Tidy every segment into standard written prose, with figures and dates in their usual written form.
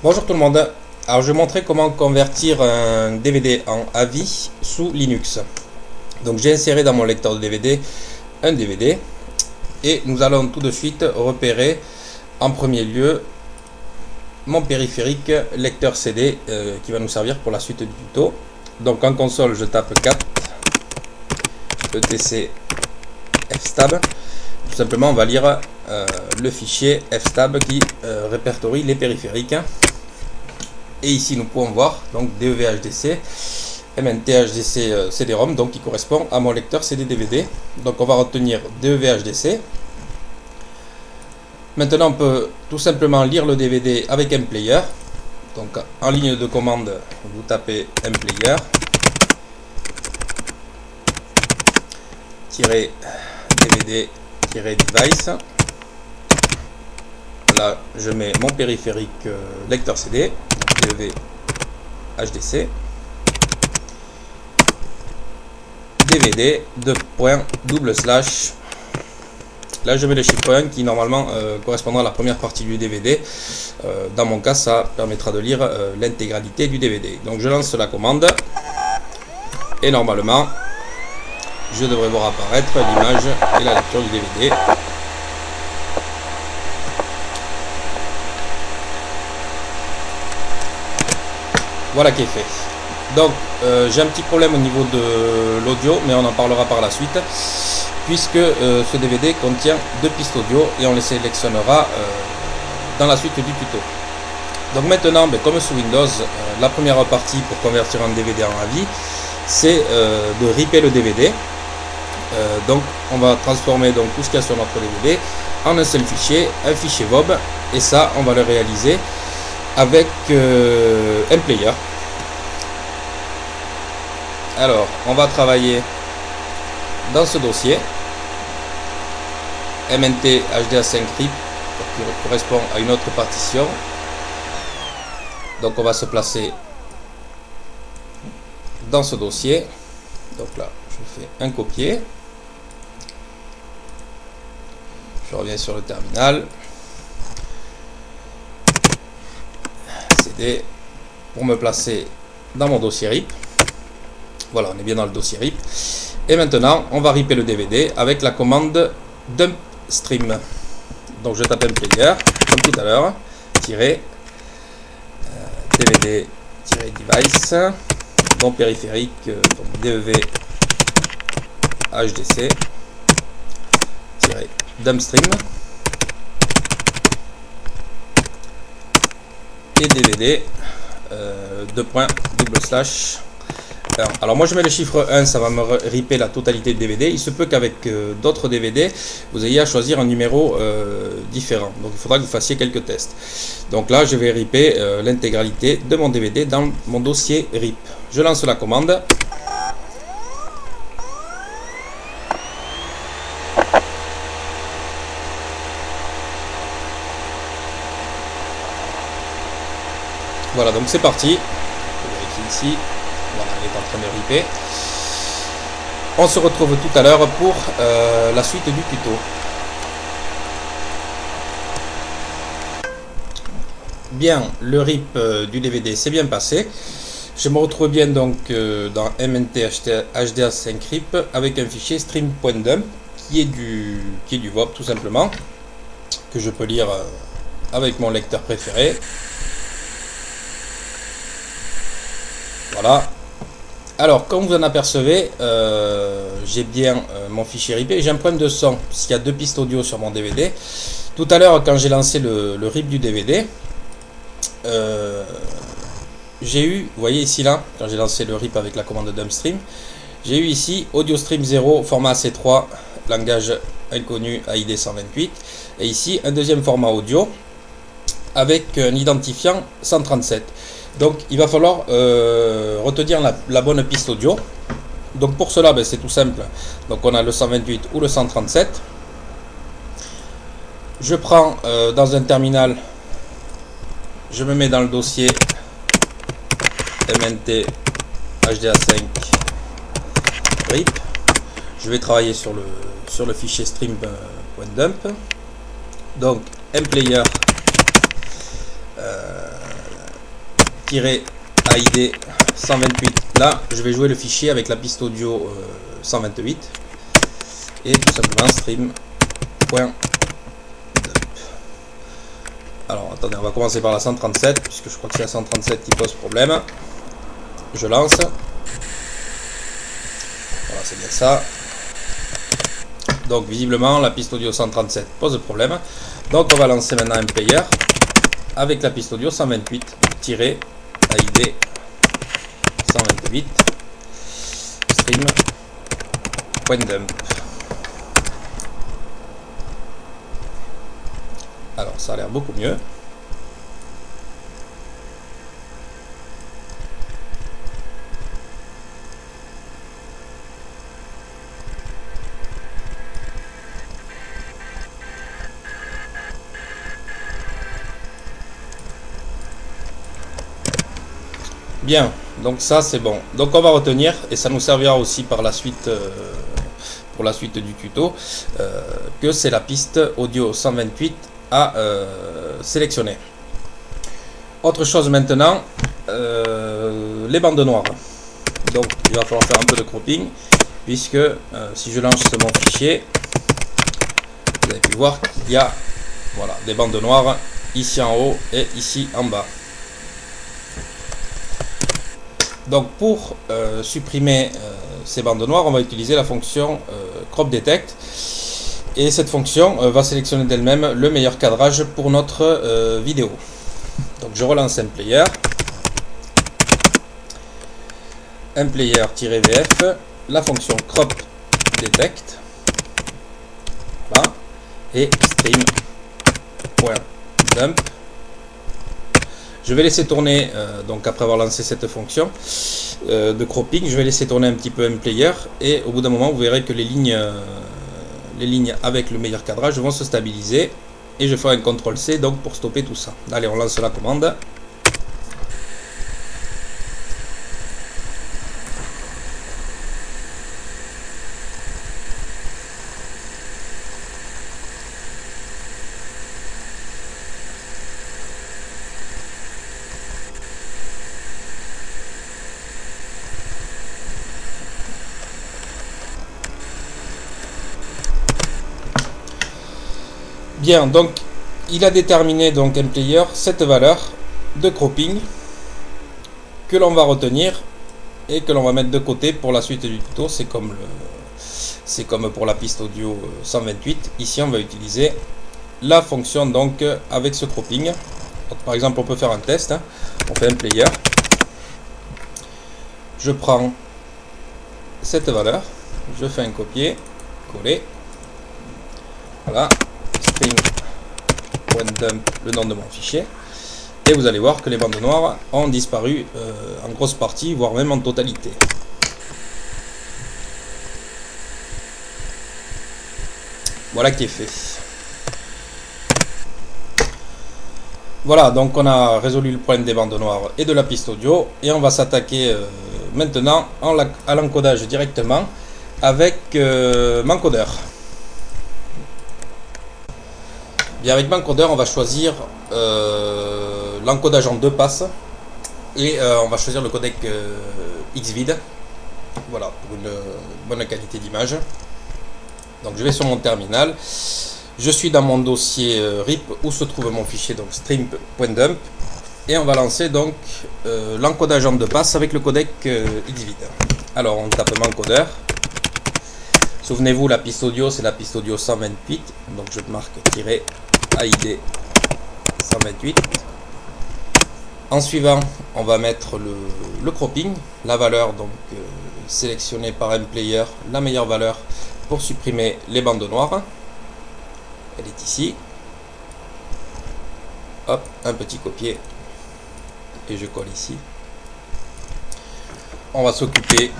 Bonjour tout le monde. Alors je vais montrer comment convertir un DVD en AVI sous Linux. Donc j'ai inséré dans mon lecteur de DVD un DVD et nous allons tout de suite repérer en premier lieu mon périphérique lecteur CD qui va nous servir pour la suite du tuto. Donc en console je tape 4 etc fstab. Tout simplement on va lire le fichier fstab qui répertorie les périphériques. Et ici nous pouvons voir donc DEVHDC, MNTHDC CD-ROM, donc qui correspond à mon lecteur CD-DVD. Donc on va retenir DEVHDC. Maintenant on peut tout simplement lire le DVD avec MPlayer. Donc en ligne de commande vous tapez MPlayer DVD device. Là je mets mon périphérique lecteur CD DEVHDC DVD // là je mets le chiffre 1 qui normalement correspondra à la première partie du DVD. Dans mon cas ça permettra de lire l'intégralité du DVD. Donc je lance la commande et normalement je devrais voir apparaître l'image et la lecture du DVD. Voilà qui est fait. Donc j'ai un petit problème au niveau de l'audio, mais on en parlera par la suite, puisque ce DVD contient 2 pistes audio et on les sélectionnera dans la suite du tuto. Donc maintenant, comme sous Windows, la première partie pour convertir un DVD en AVI, c'est de ripper le DVD. Donc on va transformer donc tout ce qu'il y a sur notre DVD en un seul fichier, un fichier VOB, et ça on va le réaliser avec MPlayer. Alors on va travailler dans ce dossier MNT HDA5 RIP qui correspond à une autre partition. Donc on va se placer dans ce dossier. Donc là je fais un copier, je reviens sur le terminal, CD pour me placer dans mon dossier RIP. Voilà, on est bien dans le dossier RIP. Et maintenant, on va ripper le DVD avec la commande dump stream. Donc je tape MPlayer, comme tout à l'heure, DVD device, mon périphérique, DEVHDC, dump stream, et DVD, // Alors moi je mets le chiffre 1, ça va me ripper la totalité de DVD. Il se peut qu'avec d'autres DVD, vous ayez à choisir un numéro différent. Donc il faudra que vous fassiez quelques tests. Donc là je vais ripper l'intégralité de mon DVD dans mon dossier RIP. Je lance la commande. Voilà, donc c'est parti. Je vérifie ici. Voilà, il est en train de ripper. On se retrouve tout à l'heure pour la suite du tuto. Bien, le RIP du DVD s'est bien passé. Je me retrouve bien donc dans MNT HDA5 RIP avec un fichier stream.dump qui est du VOB tout simplement, que je peux lire avec mon lecteur préféré. Voilà. Alors, comme vous en apercevez, j'ai bien mon fichier RIP. J'ai un problème de son, puisqu'il y a 2 pistes audio sur mon DVD. Tout à l'heure, quand j'ai lancé le RIP du DVD, j'ai eu, vous voyez ici là, quand j'ai lancé le RIP avec la commande dumpstream, j'ai eu ici audio stream 0, format C3, langage inconnu AID 128, et ici un deuxième format audio avec un identifiant 137. Donc il va falloir retenir la bonne piste audio. Donc pour cela c'est tout simple. Donc on a le 128 ou le 137. Je prends dans un terminal, je me mets dans le dossier MNT HDA5 RIP. Je vais travailler sur le fichier stream.dump. Donc MPlayer AID 128. Là, je vais jouer le fichier avec la piste audio 128 et tout simplement stream.dump. Alors attendez, on va commencer par la 137 puisque je crois que c'est la 137 qui pose problème. Je lance. Voilà, c'est bien ça. Donc visiblement la piste audio 137 pose problème. Donc on va lancer maintenant un player avec la piste audio 128-AID 128 stream.dump. Alors ça a l'air beaucoup mieux. Bien, donc ça c'est bon. Donc on va retenir, et ça nous servira aussi par la suite, pour la suite du tuto, que c'est la piste audio 128 à sélectionner. Autre chose maintenant, les bandes noires. Donc il va falloir faire un peu de cropping, puisque si je lance mon fichier, vous avez pu voir qu'il y a voilà, des bandes noires ici en haut et ici en bas. Donc pour supprimer ces bandes noires, on va utiliser la fonction crop detect, et cette fonction va sélectionner d'elle-même le meilleur cadrage pour notre vidéo. Donc je relance un player -vf, la fonction crop detect, voilà, et stream.dump. Je vais laisser tourner, donc après avoir lancé cette fonction de cropping, je vais laisser tourner un petit peu un player, et au bout d'un moment vous verrez que les lignes avec le meilleur cadrage vont se stabiliser, et je ferai un CTRL-C donc pour stopper tout ça. Allez, on lance la commande. Bien, donc il a déterminé donc un player cette valeur de cropping que l'on va retenir et que l'on va mettre de côté pour la suite du tuto. C'est comme pour la piste audio 128. Ici on va utiliser la fonction donc avec ce cropping. Donc, par exemple on peut faire un test, hein. On fait un player, je prends cette valeur, je fais un copier coller, voilà, stream.dump, le nom de mon fichier, et vous allez voir que les bandes noires ont disparu en grosse partie, voire même en totalité. Voilà qui est fait. Voilà, donc on a résolu le problème des bandes noires et de la piste audio, et on va s'attaquer maintenant à l'encodage directement avec Mancoder. Bien, avec Mancoder, on va choisir l'encodage en 2 passes, et on va choisir le codec Xvid, voilà, pour une bonne qualité d'image. Donc je vais sur mon terminal, je suis dans mon dossier RIP où se trouve mon fichier, donc stream.dump, et on va lancer donc l'encodage en 2 passes avec le codec Xvid. Alors on tape Mancoder. Souvenez-vous, la piste audio, c'est la piste audio 128, donc je marque -AID 128. En suivant, on va mettre le cropping, la valeur donc sélectionnée par un player, la meilleure valeur pour supprimer les bandes noires. Elle est ici. Hop, un petit copier, et je colle ici. On va s'occuper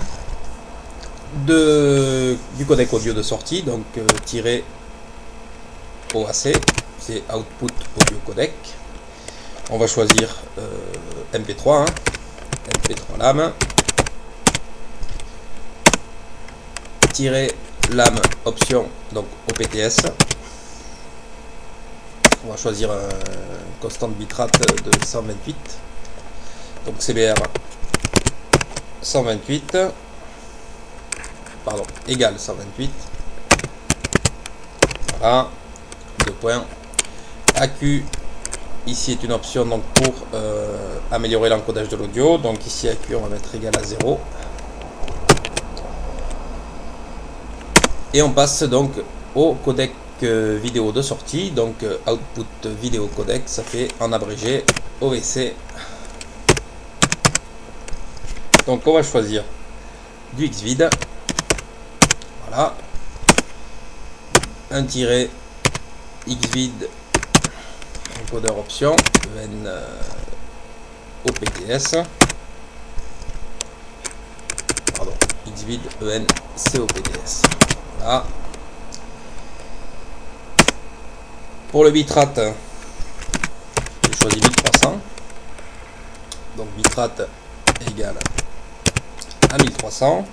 du codec audio de sortie, donc -OAC, c'est Output Audio Codec. On va choisir MP3, hein, MP3 lame, -lame option, donc OPTS. On va choisir un constant bitrate de 128. donc CBR 128, pardon, égale 128. Voilà, 2 points. AQ, ici est une option donc pour améliorer l'encodage de l'audio. Donc ici AQ, on va mettre égal à 0. Et on passe donc au codec vidéo de sortie. Donc output vidéo codec, ça fait en abrégé OVC. Donc on va choisir du Xvid. Voilà. Un tiret Xvid encodeur option EN OPTS. Pardon, Xvid EN COPTS. Voilà. Pour le bitrate, j'ai choisi 1300. Donc bitrate égale à 1300.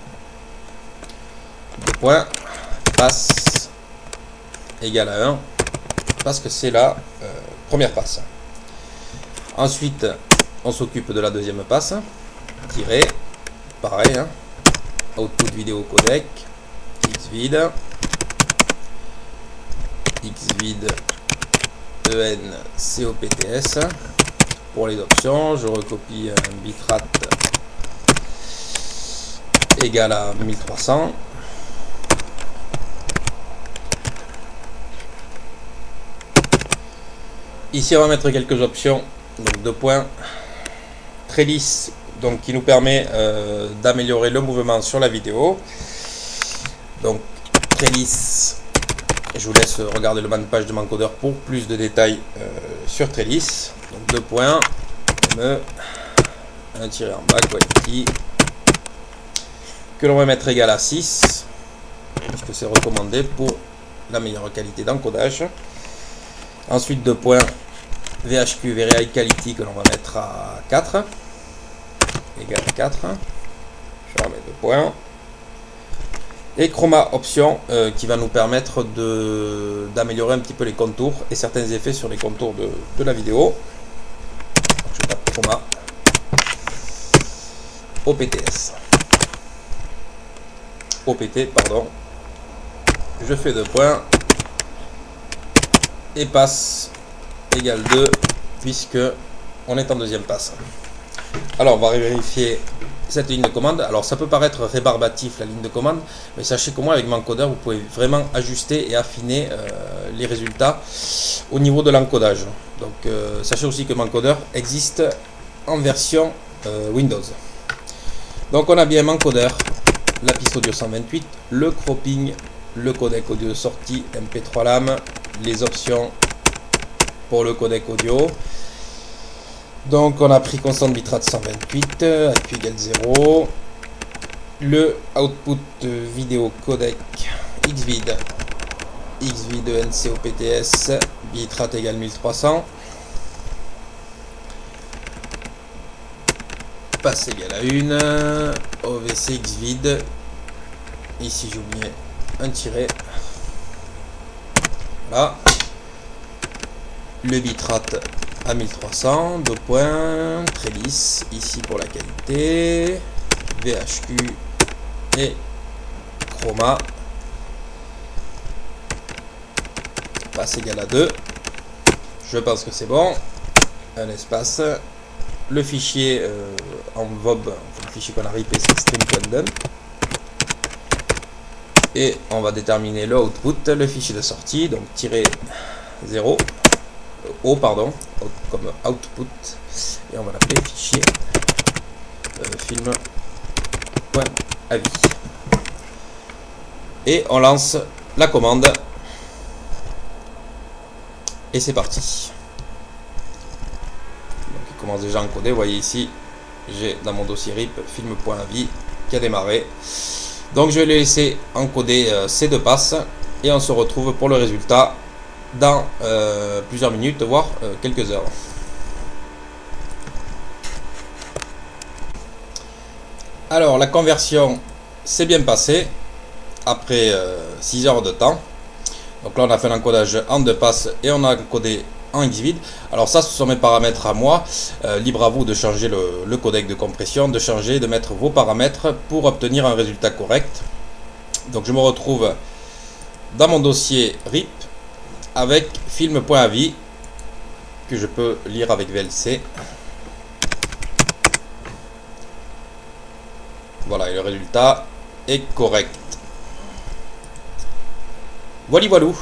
2 points. Passe égale à 1. Parce que c'est la première passe. Ensuite, on s'occupe de la deuxième passe. Tirer. Pareil. Hein. Output vidéo codec. Xvid. Xvid EN COPTS. Pour les options, je recopie un bitrate égal à 1300. Ici, on va mettre quelques options. Donc 2 points. Trellis, donc qui nous permet d'améliorer le mouvement sur la vidéo. Donc Trellis, je vous laisse regarder le bas de page de m'encodeur pour plus de détails sur Trellis. Donc 2 points, un tiret en bas, quality, que l'on va mettre égal à 6, puisque c'est recommandé pour la meilleure qualité d'encodage. Ensuite 2 points, VHQ, Very High Quality, que l'on va mettre à 4, égal à 4, je remets 2 points. Et Chroma Option qui va nous permettre d'améliorer un petit peu les contours et certains effets sur les contours de la vidéo. Donc je tape Chroma OPTS. OPT, pardon. Je fais 2 points. Et passe égale 2 puisque on est en deuxième passe. Alors on va vérifier cette ligne de commande. Alors ça peut paraître rébarbatif la ligne de commande, mais sachez que moi avec m'encodeur vous pouvez vraiment ajuster et affiner les résultats au niveau de l'encodage. Donc sachez aussi que m'encodeur existe en version Windows. Donc on a bien m'encodeur, la piste audio 128, le cropping, le codec audio de sortie MP3 LAM, les options pour le codec audio. Donc on a pris constante bitrate 128, AQ égale 0, le output vidéo codec Xvid, Xvid NCOPTS, bitrate égale 1300, passe égale à 1, OVC Xvid, ici j'ai oublié un tiret, voilà, le bitrate à 1300, 2 points, Trellis, ici pour la qualité, VHQ et Chroma, passe égale à 2, je pense que c'est bon, un espace, le fichier en VOB, le fichier qu'on a ripé c'est stream.dump, et on va déterminer le output, le fichier de sortie, donc tirer 0, O pardon, comme output, et on va l'appeler fichier film.avis. Et on lance la commande, et c'est parti. Donc il commence déjà à encoder, vous voyez ici, j'ai dans mon dossier RIP film.avis qui a démarré. Donc je vais le laisser encoder ces 2 passes, et on se retrouve pour le résultat dans plusieurs minutes, voire quelques heures. Alors la conversion s'est bien passée après 6 heures de temps. Donc là on a fait l'encodage en 2 passes et on a encodé en Xvid. Alors ça, ce sont mes paramètres à moi. Libre à vous de changer le codec de compression, de changer, de mettre vos paramètres pour obtenir un résultat correct. Donc je me retrouve dans mon dossier RIP avec film.avi que je peux lire avec VLC. Voilà, et le résultat est correct. Voilà, voilou.